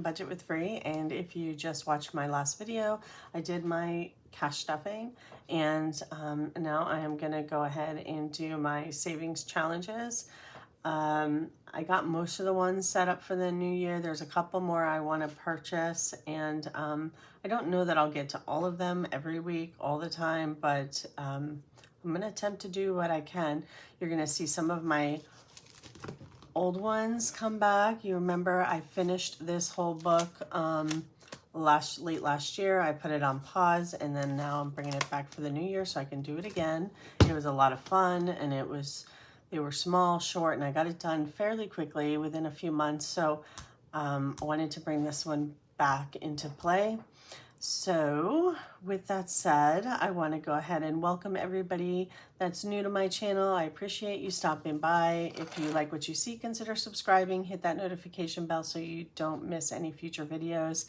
Budget with Fre, and if you just watched my last video, I did my cash stuffing, and now I am going to go ahead and do my savings challenges. I got most of the ones set up for the new year. There's a couple more I want to purchase, and I don't know that I'll get to all of them every week, all the time, but I'm going to attempt to do what I can. You're going to see some of my old ones come back. You remember I finished this whole book late last year. I put it on pause, and then now I'm bringing it back for the new year so I can do it again. It was a lot of fun, and they were small, short, and I got it done fairly quickly within a few months. So I wanted to bring this one back into play. So with that said, I want to go ahead and welcome everybody that's new to my channel. I appreciate you stopping by. If you like what you see, consider subscribing, hit that notification bell so you don't miss any future videos.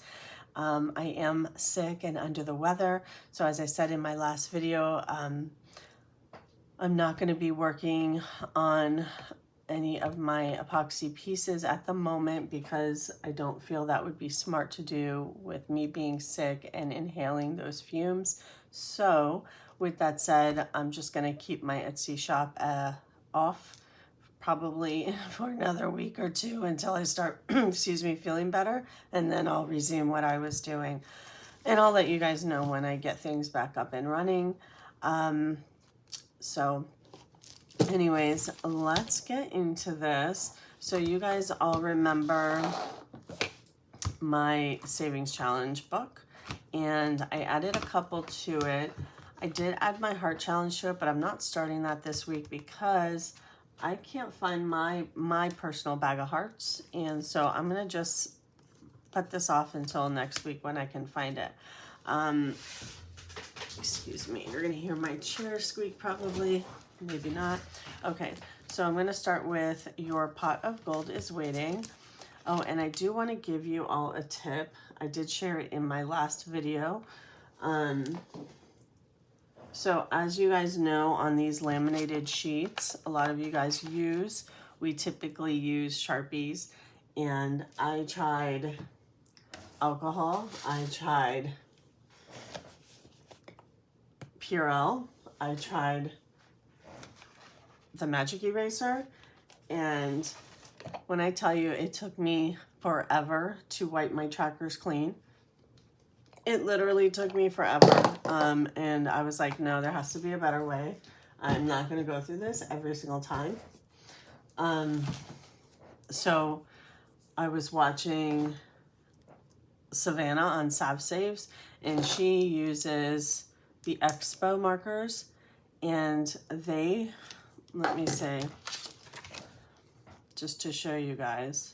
I am sick and under the weather. So as I said in my last video, I'm not going to be working on any of my epoxy pieces at the moment because I don't feel that would be smart to do with me being sick and inhaling those fumes. So with that said, I'm just going to keep my Etsy shop off probably for another week or two until I start, excuse me, feeling better, and then I'll resume what I was doing. And I'll let you guys know when I get things back up and running. So anyways, let's get into this. So you guys all remember my savings challenge book, and I added a couple to it. I did add my heart challenge to it, but I'm not starting that this week because I can't find my personal bag of hearts, and so I'm gonna just put this off until next week when I can find it. Excuse me, you're gonna hear my chair squeak probably. Maybe not. Okay, so I'm going to start with Your Pot of Gold is Waiting. Oh, and I do want to give you all a tip. I did share it in my last video. So as you guys know, on these laminated sheets, a lot of you guys we typically use Sharpies. And I tried alcohol. I tried Purell. I tried the magic eraser, and when I tell you it took me forever to wipe my trackers clean, it literally took me forever, and I was like, no, there has to be a better way. I'm not going to go through this every single time. So I was watching Savannah on Sav Saves, and she uses the Expo markers, and let me say, just to show you guys.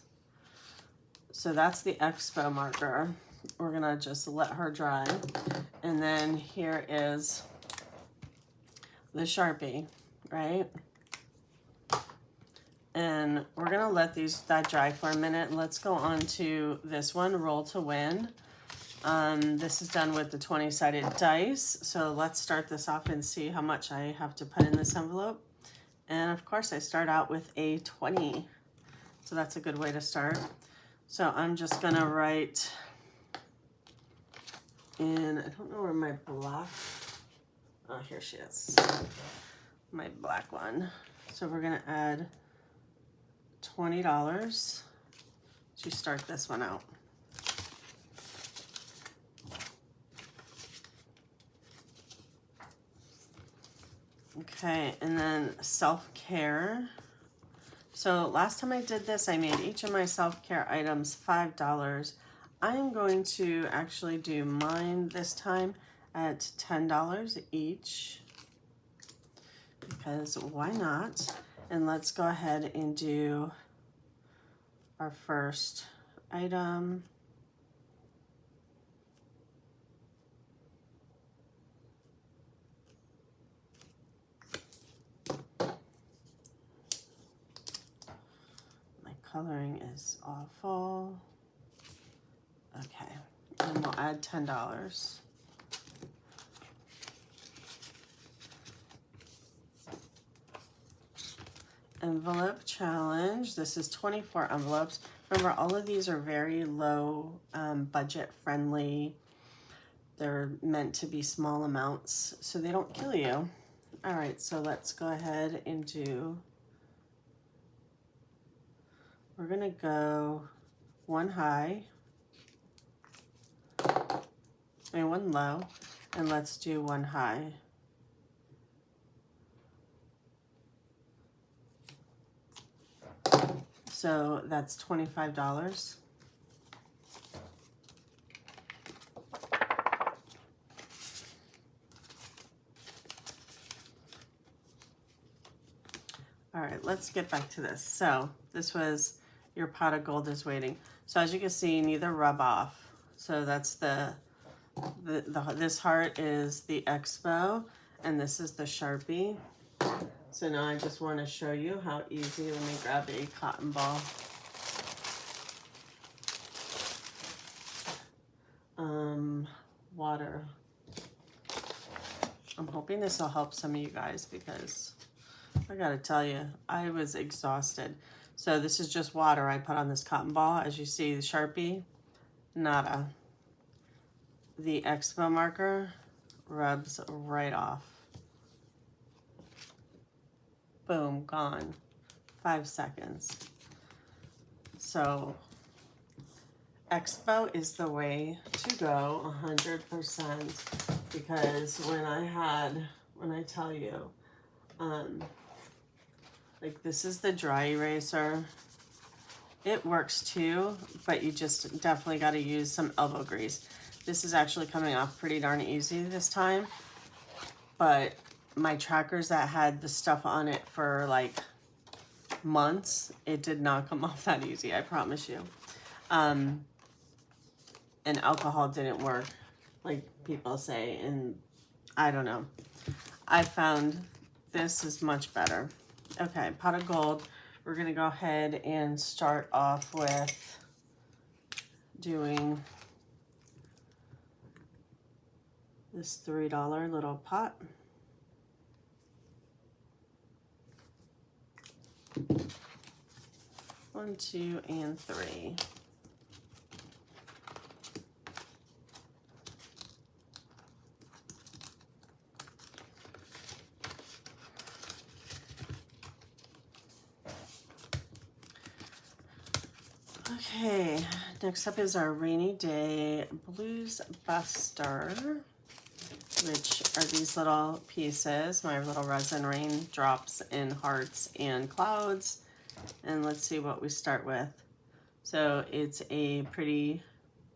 So that's the Expo marker. We're gonna just let her dry. And then here is the Sharpie, right? And we're gonna let that dry for a minute. Let's go on to this one, Roll to Win. This is done with the 20-sided dice. So let's start this off and see how much I have to put in this envelope. And of course I start out with a 20. So that's a good way to start. So I'm just gonna write in, I don't know where my black, oh, here she is, my black one. So we're gonna add $20 to start this one out. Okay, and then self-care. So last time I did this, I made each of my self-care items $5. I'm going to actually do mine this time at $10 each, because why not? And let's go ahead and do our first item. Coloring is awful. Okay, and we'll add $10. Envelope challenge. This is 24 envelopes. Remember, all of these are very low budget friendly. They're meant to be small amounts so they don't kill you. All right, so let's go ahead and do, we're gonna go one high, one low, and let's do one high. So that's $25. All right, let's get back to this. So this was your pot of gold is waiting. So as you can see, neither rub off. So that's this heart is the Expo, and this is the Sharpie. So now I just want to show you how easy. Let me grab a cotton ball. Water. I'm hoping this will help some of you guys because I gotta tell you, I was exhausted. So this is just water I put on this cotton ball. As you see, the Sharpie, nada. The Expo marker rubs right off. Boom, gone. 5 seconds. So Expo is the way to go, 100%, because when I tell you, like this is the dry eraser. It works too, but you just definitely got to use some elbow grease. This is actually coming off pretty darn easy this time, but my trackers that had the stuff on it for like months, it did not come off that easy, I promise you. And alcohol didn't work, like people say, and I don't know. I found this is much better. Okay, pot of gold. We're gonna go ahead and start off with doing this $3 little pot. One, two, and three. Okay, next up is our Rainy Day Blues Buster, which are these little pieces, my little resin rain drops in hearts and clouds. And let's see what we start with. So it's a pretty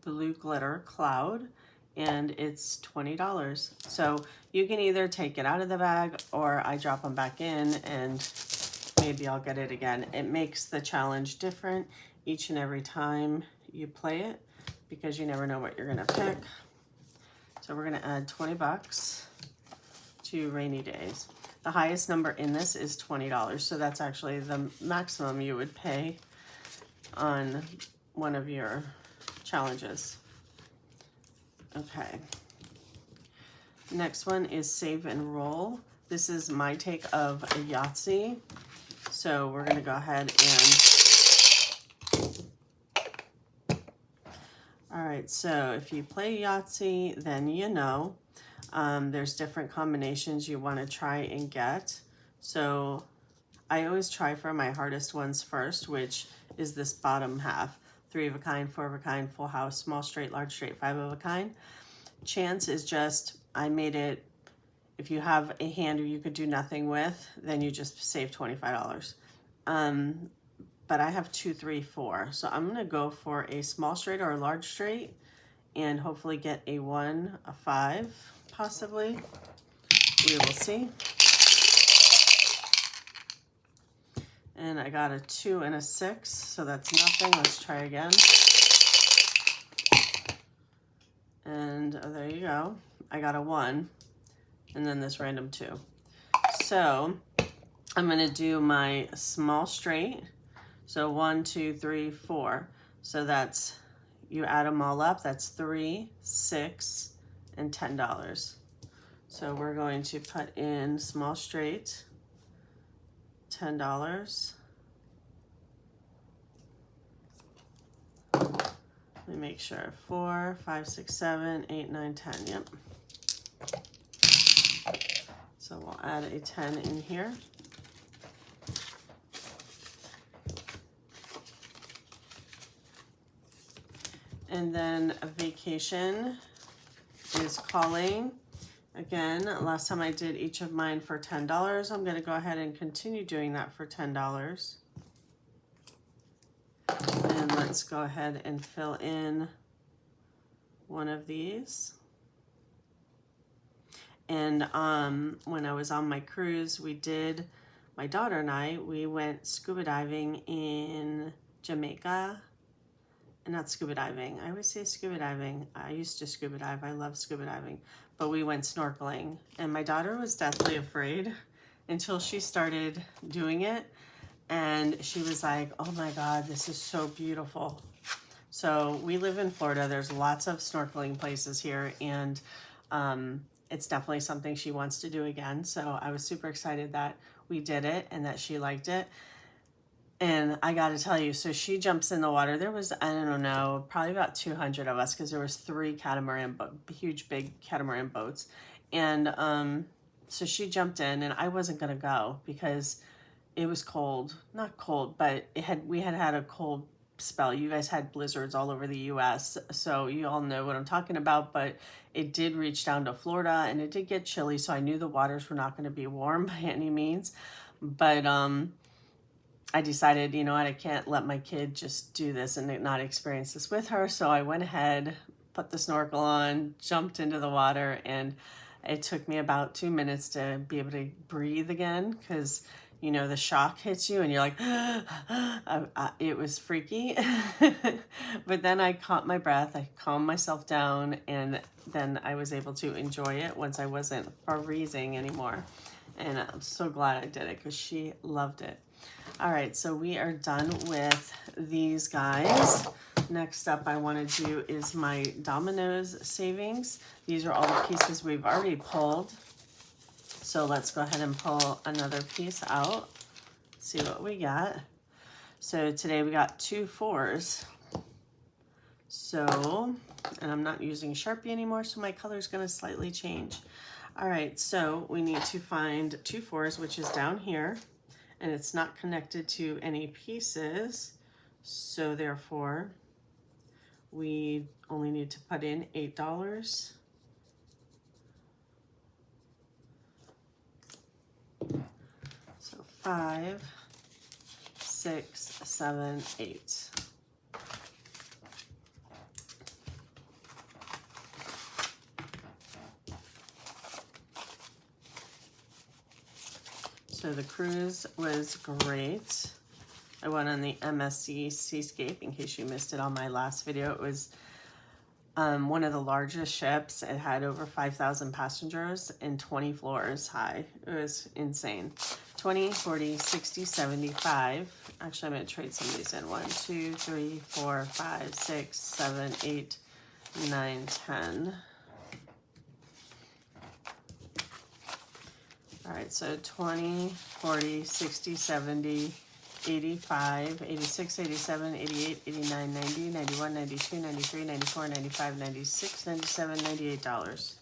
blue glitter cloud, and it's $20. So you can either take it out of the bag or I drop them back in and maybe I'll get it again. It makes the challenge different each and every time you play it because you never know what you're gonna pick. So we're gonna add 20 bucks to Rainy Days. The highest number in this is $20, so that's actually the maximum you would pay on one of your challenges. Okay. Next one is Save and Roll. This is my take of a Yahtzee. So we're gonna go ahead and, all right, so if you play Yahtzee, then you know there's different combinations you want to try and get. So I always try for my hardest ones first, which is this bottom half. 3 of a kind, 4 of a kind, full house, small straight, large straight, 5 of a kind. Chance is just, I made it, if you have a hander you could do nothing with, then you just save $25. But I have 2, 3, 4. So I'm gonna go for a small straight or a large straight and hopefully get a 1, a 5, possibly. We will see. And I got a 2 and a 6, so that's nothing. Let's try again. And oh, there you go. I got a 1, and then this random 2. So I'm gonna do my small straight. So 1, 2, 3, 4. So that's, you add them all up, that's 3, 6, and $10. So we're going to put in small straight, $10. Let me make sure. 4, 5, 6, 7, 8, 9, 10. Yep. So we'll add a 10 in here. And then a vacation is calling. Again, last time I did each of mine for $10. I'm going to go ahead and continue doing that for $10. And let's go ahead and fill in one of these. And when I was on my cruise, my daughter and I, we went scuba diving in Jamaica. Not scuba diving. I always say scuba diving. I used to scuba dive. I love scuba diving. But we went snorkeling. And my daughter was deathly afraid until she started doing it. And she was like, oh my God, this is so beautiful. So we live in Florida. There's lots of snorkeling places here. And it's definitely something she wants to do again. So I was super excited that we did it and that she liked it. And I got to tell you, so she jumps in the water. There was, I don't know, probably about 200 of us because there was 3 huge, big catamaran boats. And so she jumped in and I wasn't going to go because it was cold. Not cold, but we had a cold spell. You guys had blizzards all over the US, so you all know what I'm talking about, but it did reach down to Florida and it did get chilly, so I knew the waters were not going to be warm by any means. But I decided, you know what, I can't let my kid just do this and not experience this with her. So I went ahead, put the snorkel on, jumped into the water, and it took me about 2 minutes to be able to breathe again because, you know, the shock hits you and you're like, it was freaky. But then I caught my breath, I calmed myself down, and then I was able to enjoy it once I wasn't freezing anymore. And I'm so glad I did it because she loved it. All right, so we are done with these guys. Next up I want to do is my Domino's savings. These are all the pieces we've already pulled. So let's go ahead and pull another piece out, see what we got. So today we got 2 4s. So, and I'm not using Sharpie anymore, so my color is going to slightly change. All right, so we need to find 2 4s, which is down here. And it's not connected to any pieces, so therefore we only need to put in $8. So 5, 6, 7, 8. So the cruise was great. I went on the MSC Seascape, in case you missed it on my last video. It was one of the largest ships. It had over 5,000 passengers and 20 floors high. It was insane. 20, 40, 60, 75. Actually, I'm going to trade some of these in. 1, 2, 3, 4, 5, 6, 7, 8, 9, 10. All right, so 20, 40, 60, 70, 85, 86, 87, 88, 89, 90, 91, 92, 93, 94, 95, 96, 97, $98.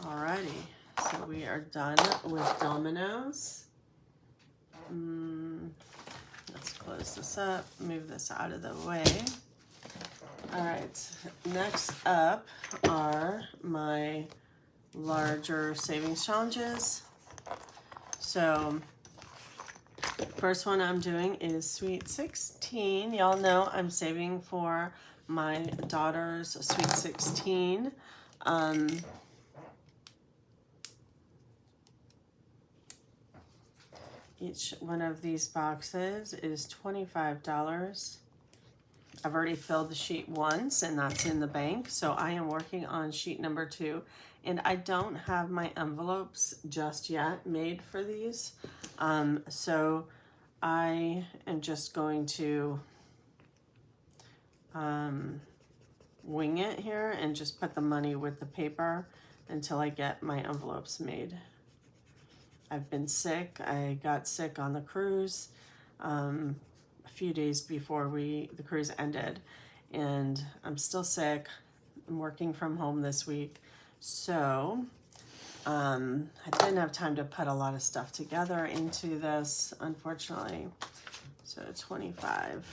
Alrighty, so we are done with Domino's. Let's close this up, move this out of the way. All right, next up are my larger savings challenges. So first one I'm doing is Sweet 16. Y'all know I'm saving for my daughter's Sweet 16. Each one of these boxes is $25. I've already filled the sheet once and that's in the bank. So I am working on sheet number 2 and I don't have my envelopes just yet made for these. So I am just going to wing it here and just put the money with the paper until I get my envelopes made. I've been sick. I got sick on the cruise a few days before the cruise ended, and I'm still sick. I'm working from home this week, so I didn't have time to put a lot of stuff together into this, unfortunately. So 25.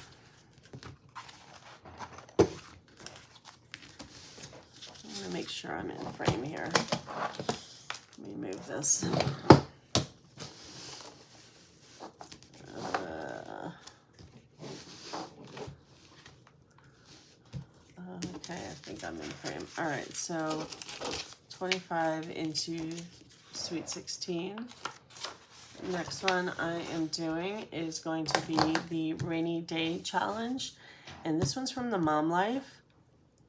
I'm gonna make sure I'm in frame here. Let me move this. Okay, I think I'm in frame. All right, so 25 into Sweet 16. Next one I am doing is going to be the Rainy Day Challenge. And this one's from the Mom Life.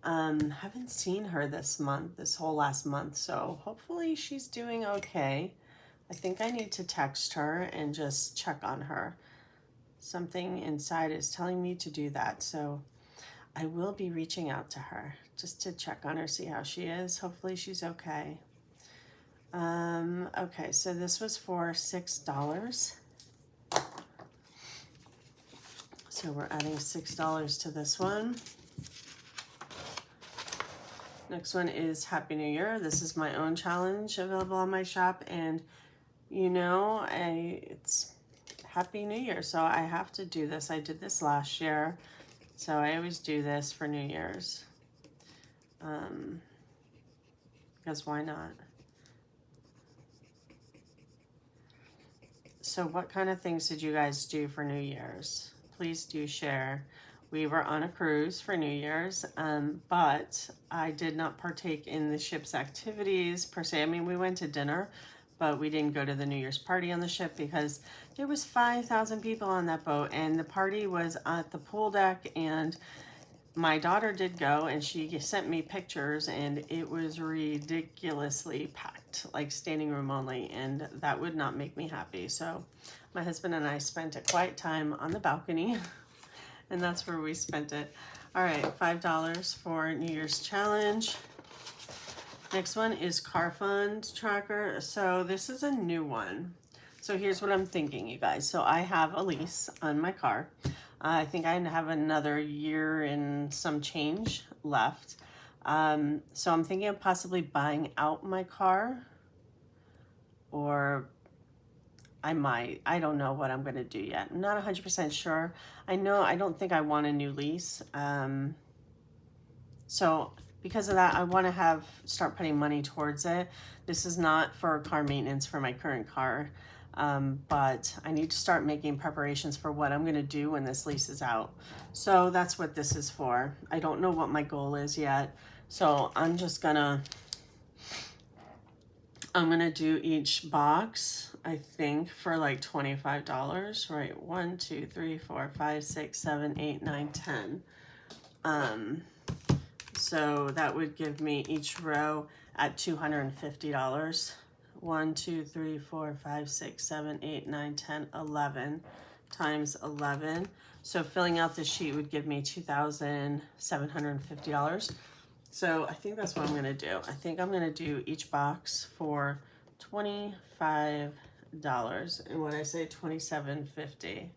Haven't seen her this whole last month, so hopefully she's doing okay. I think I need to text her and just check on her. Something inside is telling me to do that, so I will be reaching out to her just to check on her, see how she is. Hopefully she's okay. Okay, so this was for $6. So we're adding $6 to this one. Next one is Happy New Year. This is my own challenge available on my shop, and you know, it's Happy New Year, so I have to do this. I did this last year, so I always do this for New Year's. Because why not? So what kind of things did you guys do for New Year's? Please do share. We were on a cruise for New Year's, but I did not partake in the ship's activities per se. I mean, we went to dinner, but we didn't go to the New Year's party on the ship because there was 5,000 people on that boat, and the party was at the pool deck, and my daughter did go, and she sent me pictures, and it was ridiculously packed, like standing room only, and that would not make me happy. So my husband and I spent a quiet time on the balcony, and that's where we spent it. All right, $5 for New Year's challenge. Next one is Car Fund Tracker. So this is a new one. So here's what I'm thinking, you guys. So I have a lease on my car. I think I have another year and some change left. So I'm thinking of possibly buying out my car, or I might. I don't know what I'm going to do yet. I'm not 100% sure. I don't think I want a new lease. So because of that, I want to start putting money towards it. This is not for car maintenance for my current car. But I need to start making preparations for what I'm going to do when this lease is out. So that's what this is for. I don't know what my goal is yet. So I'm going to do each box, I think, for like $25, right? 1, 2, 3, 4, 5, 6, 7, 8, 9, 10. So that would give me each row at $250. 1, 2, 3, 4, 5, 6, 7, 8, 9, 10, 11 times 11. So filling out the sheet would give me $2,750. So I think that's what I'm going to do. I think I'm going to do each box for $25. And when I say $2,750,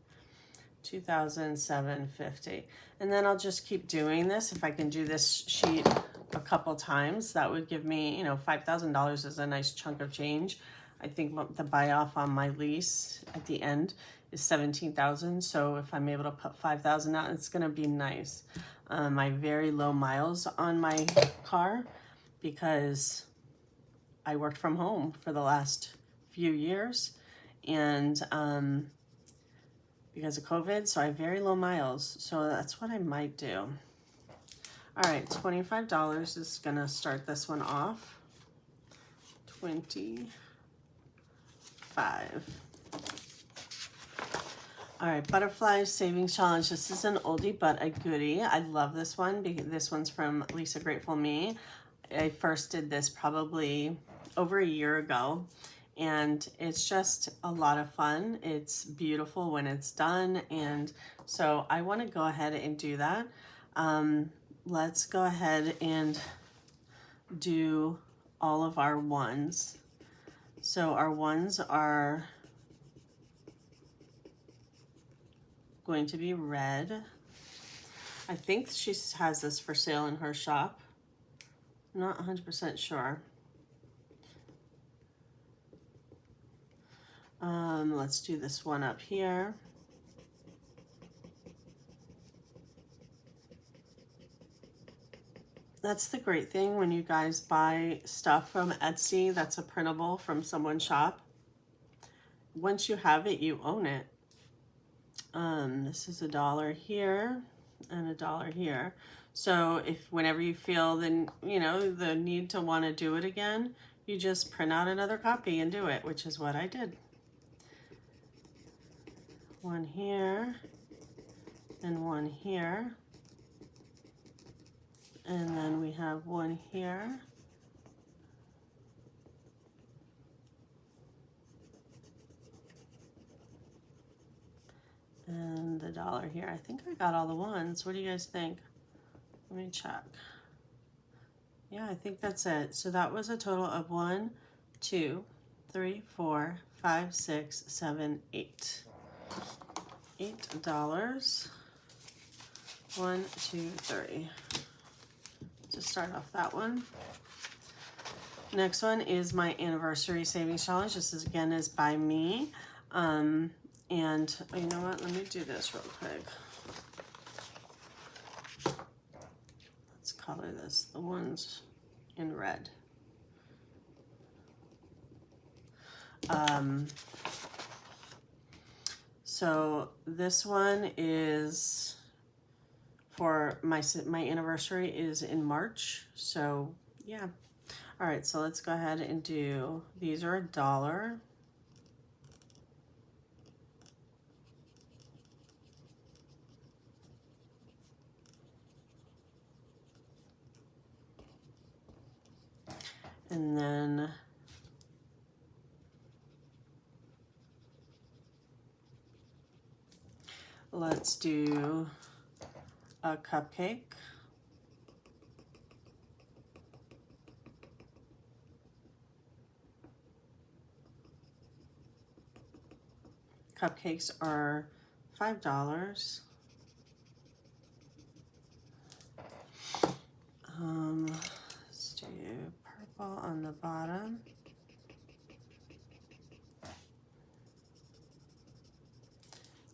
$2,750. And then I'll just keep doing this. If I can do this sheet a couple times, that would give me, $5,000 is a nice chunk of change. I think the buy off on my lease at the end is $17,000. So if I'm able to put $5,000 out, it's going to be nice. My very low miles on my car, because I worked from home for the last few years, and because of COVID, so I have very low miles. So that's what I might do. All right, $25 is gonna start this one off. 25. All right, Butterfly Savings Challenge. This is an oldie but a goodie. I love this one because this one's from Lisa Grateful Me. I first did this probably over a year ago, and it's just a lot of fun. It's beautiful when it's done, and so I want to go ahead and do that. Let's go ahead and do all of our ones. So our ones are going to be red. I think she has this for sale in her shop. I'm not 100% sure. Let's do this one up here. That's the great thing when you guys buy stuff from Etsy that's a printable from someone's shop. Once you have it, you own it. This is $1 here and $1 here. So if whenever you feel the need to want to do it again, you just print out another copy and do it, which is what I did. One here and one here. And then we have one here. And the $1 here. I think I got all the ones. What do you guys think? Let me check. Yeah, I think that's it. So that was a total of 1, 2, 3, 4, 5, 6, 7, 8. $8. 1, 2, 3. Just start off that one. Next one is my anniversary savings challenge. This is again is by me. And you know what? Let me do this real quick. Let's color this, the ones in red. So this one is for my anniversary is in March. So yeah. All right, so let's go ahead and do, these are $1. And then let's do a cupcake. Cupcakes are $5. Let's do purple on the bottom.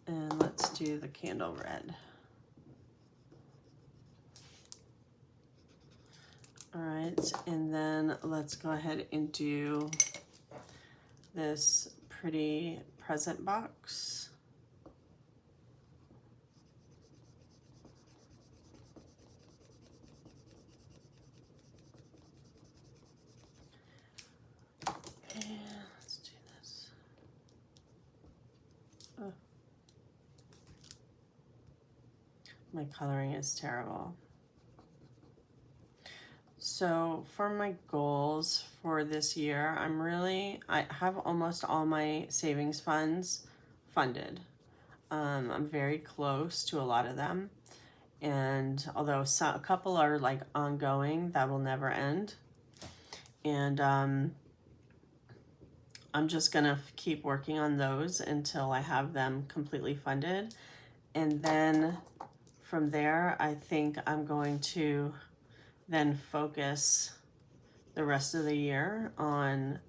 And let's do the candle red. All right, and then let's go ahead and do this pretty present box. And let's do this. Oh. My coloring is terrible. So for my goals for this year, I have almost all my savings funds funded. I'm very close to a lot of them. And although a couple are like ongoing, that will never end. And I'm just gonna keep working on those until I have them completely funded. And then from there, I think I'm going to then focus the rest of the year on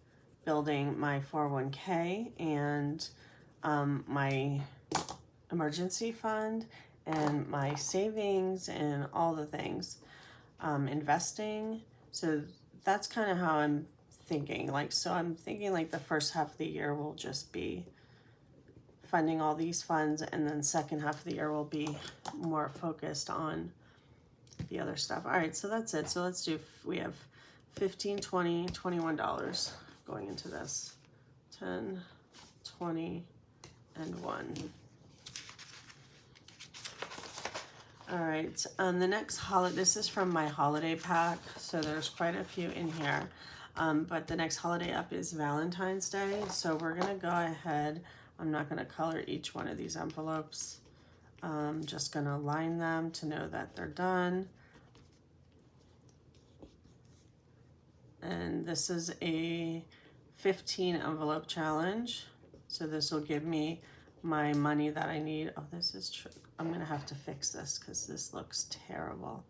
building my 401k and my emergency fund and my savings and all the things, investing. So that's kind of how I'm thinking. So I'm thinking like the first half of the year will just be funding all these funds, and then second half of the year will be more focused on the other stuff. All right, so that's it. So let's do, we have $15, $20, $21 going into this. 10, 20, and 1. All right, the next holiday, this is from my holiday pack, so there's quite a few in here. But the next holiday up is Valentine's Day, so we're gonna go ahead. I'm not gonna color each one of these envelopes. I'm just gonna line them to know that they're done. And this is a 15 envelope challenge. So this will give me my money that I need. Oh, this is true. I'm gonna have to fix this because this looks terrible.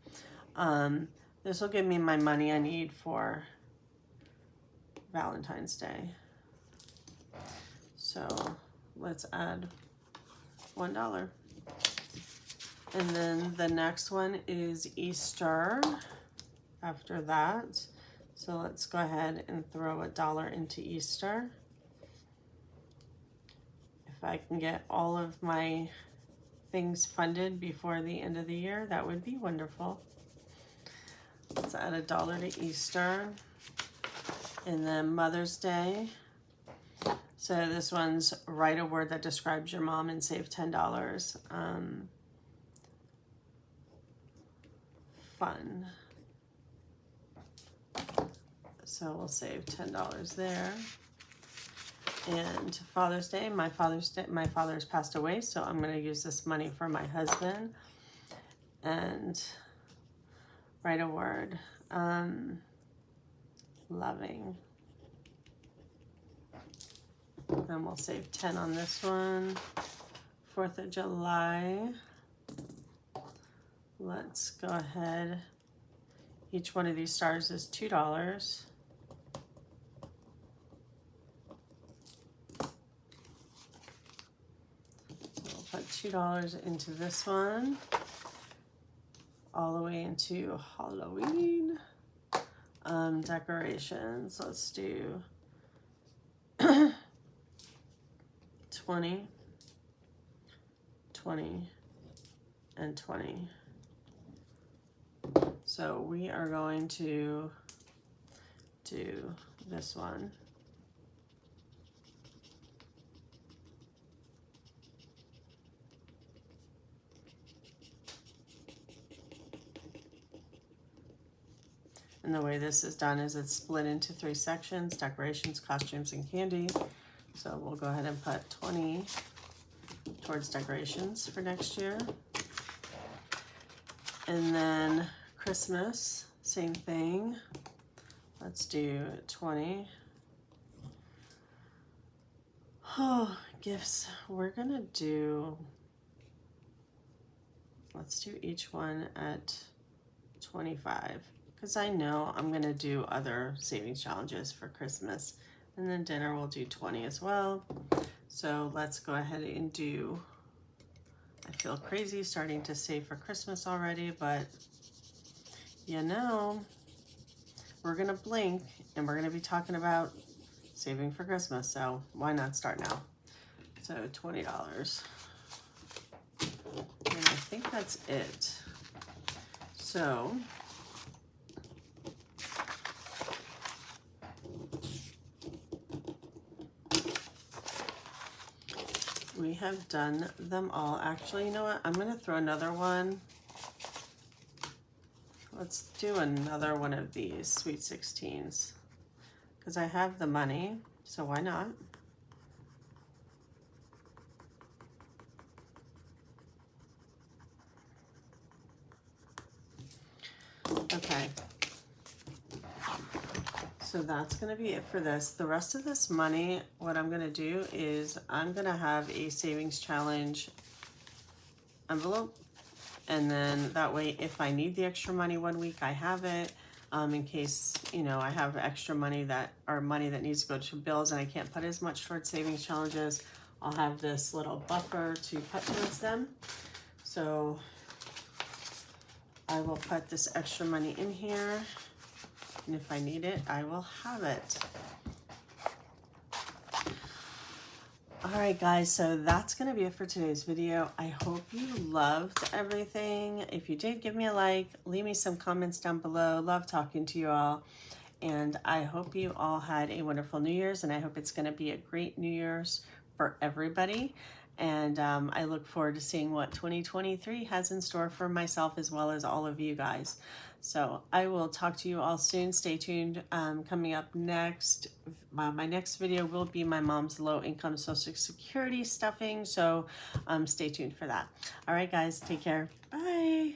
This will give me my money I need for Valentine's Day. So let's add $1. And then the next one is Easter after that. So let's go ahead and throw $1 into Easter. If I can get all of my things funded before the end of the year, that would be wonderful. Let's add $1 to Easter. And then Mother's Day. So this one's write a word that describes your mom and save $10. Fun. So we'll save $10 there. And Father's Day, my father's passed away, so I'm going to use this money for my husband. And write a word. Loving. And we'll save 10 on this one. 4th of July. Let's go ahead. Each one of these stars is $2. Put $2 into this one, all the way into Halloween. Decorations, let's do 20, 20, and 20. So we are going to do this one. And the way this is done is it's split into 3 sections: decorations, costumes, and candy. So we'll go ahead and put 20 towards decorations for next year. And then Christmas, same thing. Let's do 20. Oh, gifts. We're gonna do, let's do each one at 25. Because I know I'm going to do other savings challenges for Christmas. And then dinner we'll do 20 as well. So let's go ahead and do, I feel crazy starting to save for Christmas already, but you know, we're going to blink and we're going to be talking about saving for Christmas. So why not start now? So $20. And I think that's it. So we have done them all. Actually, you know what? I'm going to throw another one. Let's do another one of these Sweet 16s because I have the money, so why not? Okay. So that's going to be it for this. The rest of this money, what I'm going to do is I'm going to have a savings challenge envelope. And then that way, if I need the extra money one week, I have it. In case, you know, I have extra money that needs to go to bills and I can't put as much towards savings challenges, I'll have this little buffer to put towards them. So I will put this extra money in here. And if I need it, I will have it. All right, guys, so that's going to be it for today's video. I hope you loved everything. If you did, give me a like, leave me some comments down below. Love talking to you all. And I hope you all had a wonderful New Year's, and I hope it's going to be a great New Year's for everybody. And I look forward to seeing what 2023 has in store for myself as well as all of you guys. So I will talk to you all soon. Stay tuned. Coming up next, my next video will be my mom's low-income Social Security stuffing. So stay tuned for that. All right, guys, take care. Bye.